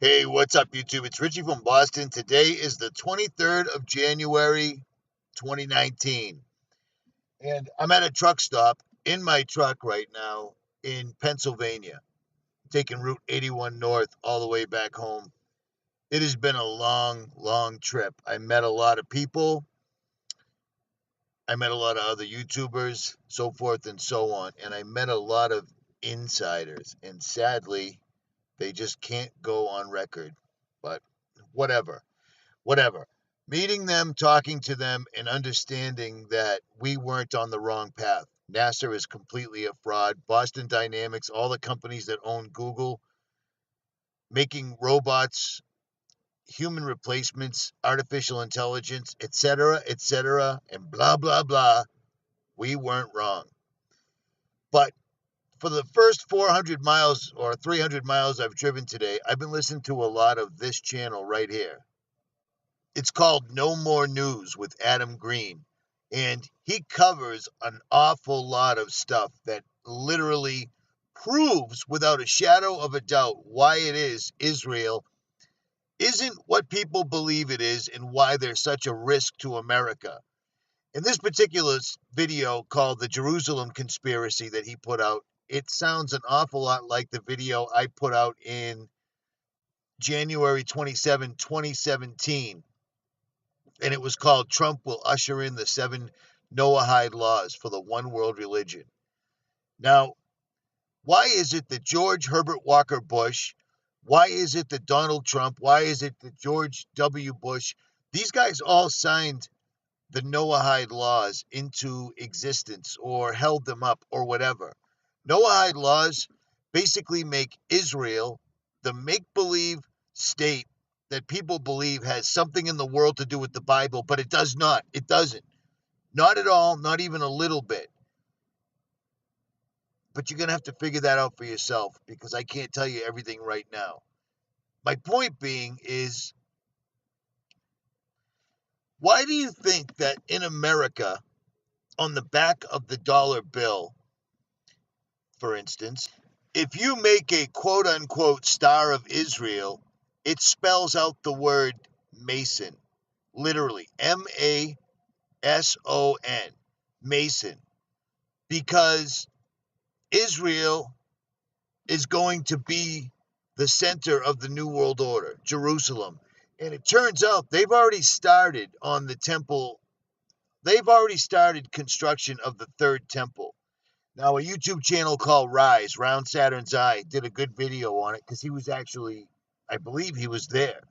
Hey, what's up, YouTube? It's Richie from Boston. Today is the 23rd of January, 2019. And I'm at a truck stop in my truck right now in Pennsylvania, taking Route 81 north all the way back home. It has been a long, long trip. I met a lot of people. I met a lot of other YouTubers, so forth and so on. And I met a lot of insiders. And sadly, they just can't go on record. But whatever. Meeting them, talking to them, and understanding that we weren't on the wrong path. NASA is completely a fraud. Boston Dynamics, all the companies that own Google, making robots, human replacements, artificial intelligence, etc., and blah, blah, blah. We weren't wrong. But for the first 400 miles or 300 miles I've driven today, I've been listening to a lot of this channel right here. It's called No More News with Adam Green, and he covers an awful lot of stuff that literally proves without a shadow of a doubt why it is Israel isn't what people believe it is and why they're such a risk to America. In this particular video called the Jerusalem Conspiracy that he put out, it sounds an awful lot like the video I put out in January 27, 2017. And it was called Trump Will Usher in the 7 Noahide Laws for the One World Religion. Now, why is it that George Herbert Walker Bush, why is it that Donald Trump, why is it that George W. Bush, these guys all signed the Noahide Laws into existence or held them up or whatever? Noahide Laws basically make Israel the make-believe state that people believe has something in the world to do with the Bible, but it does not. It doesn't. Not at all, not even a little bit. But you're going to have to figure that out for yourself because I can't tell you everything right now. My point being is, why do you think that in America, on the back of the dollar bill, for instance, if you make a quote-unquote Star of Israel, it spells out the word Mason, literally, M-A-S-O-N, Mason, because Israel is going to be the center of the New World Order, Jerusalem. And it turns out they've already started on the temple. They've already started construction of the third temple. Now, a YouTube channel called Rise, Round Saturn's Eye, did a good video on it because he was actually, I believe he was there.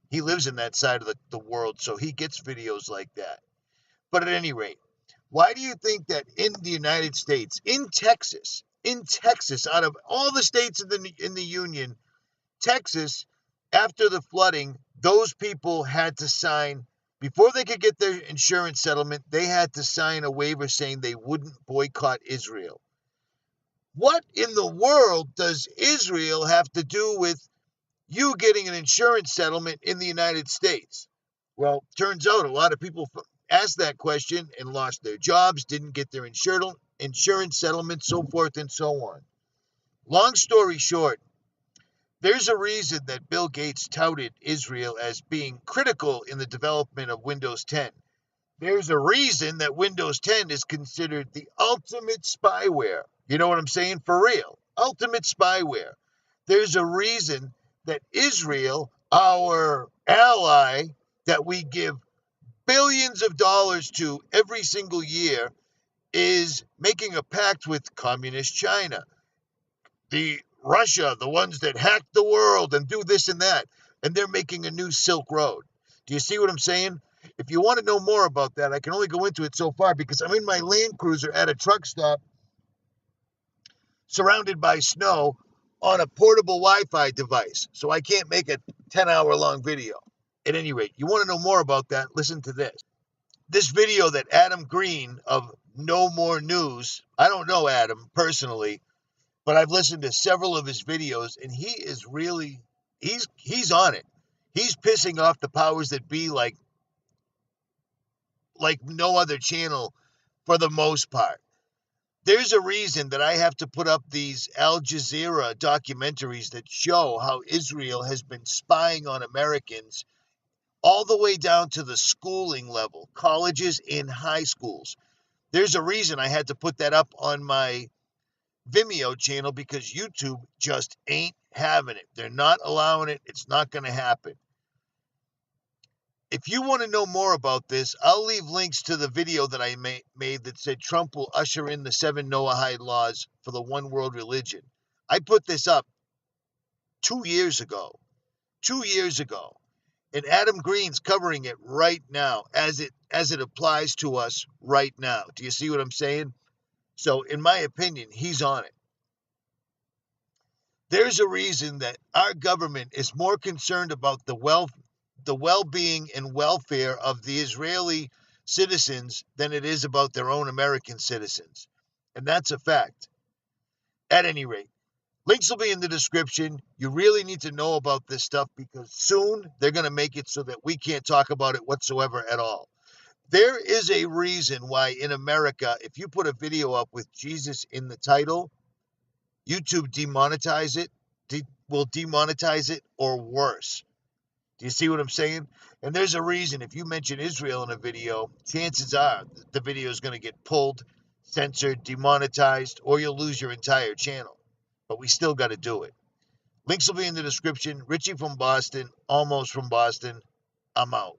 He lives in that side of the world, so he gets videos like that. But at any rate, why do you think that in the United States, in Texas, out of all the states in the Union, Texas, after the flooding, those people had to sign, before they could get their insurance settlement, they had to sign a waiver saying they wouldn't boycott Israel. What in the world does Israel have to do with you getting an insurance settlement in the United States? Well, turns out a lot of people asked that question and lost their jobs, didn't get their insurance settlement, so forth and so on. Long story short, there's a reason that Bill Gates touted Israel as being critical in the development of Windows 10. There's a reason that Windows 10 is considered the ultimate spyware. You know what I'm saying? For real. Ultimate spyware. There's a reason that Israel, our ally that we give billions of dollars to every single year, is making a pact with communist China. Russia, the ones that hack the world and do this and that, and they're making a new Silk Road. Do you see what I'm saying? If you want to know more about that, I can only go into it so far because I'm in my Land Cruiser at a truck stop surrounded by snow on a portable Wi-Fi device, so I can't make a 10-hour-long video. At any rate, you want to know more about that, listen to this. This video that Adam Green of No More News, I don't know Adam personally, but I've listened to several of his videos, and he is really, he's on it. He's pissing off the powers that be like no other channel for the most part. There's a reason that I have to put up these Al Jazeera documentaries that show how Israel has been spying on Americans all the way down to the schooling level, colleges and high schools. There's a reason I had to put that up on my Vimeo channel, because YouTube just ain't having it. They're not allowing it. It's not going to happen. If you want to know more about this, I'll leave links to the video that I made that said Trump will usher in the 7 Noahide laws for the one world religion. I put this up 2 years ago. 2 years ago. And Adam Green's covering it right now as it applies to us right now. Do you see what I'm saying? So, in my opinion, he's on it. There's a reason that our government is more concerned about the well-being and welfare of the Israeli citizens than it is about their own American citizens. And that's a fact. At any rate, links will be in the description. You really need to know about this stuff, because soon they're going to make it so that we can't talk about it whatsoever at all. There is a reason why in America, if you put a video up with Jesus in the title, YouTube will demonetize it, or worse. Do you see what I'm saying? And there's a reason. If you mention Israel in a video, chances are the video is going to get pulled, censored, demonetized, or you'll lose your entire channel. But we still got to do it. Links will be in the description. Richie from Boston, almost from Boston. I'm out.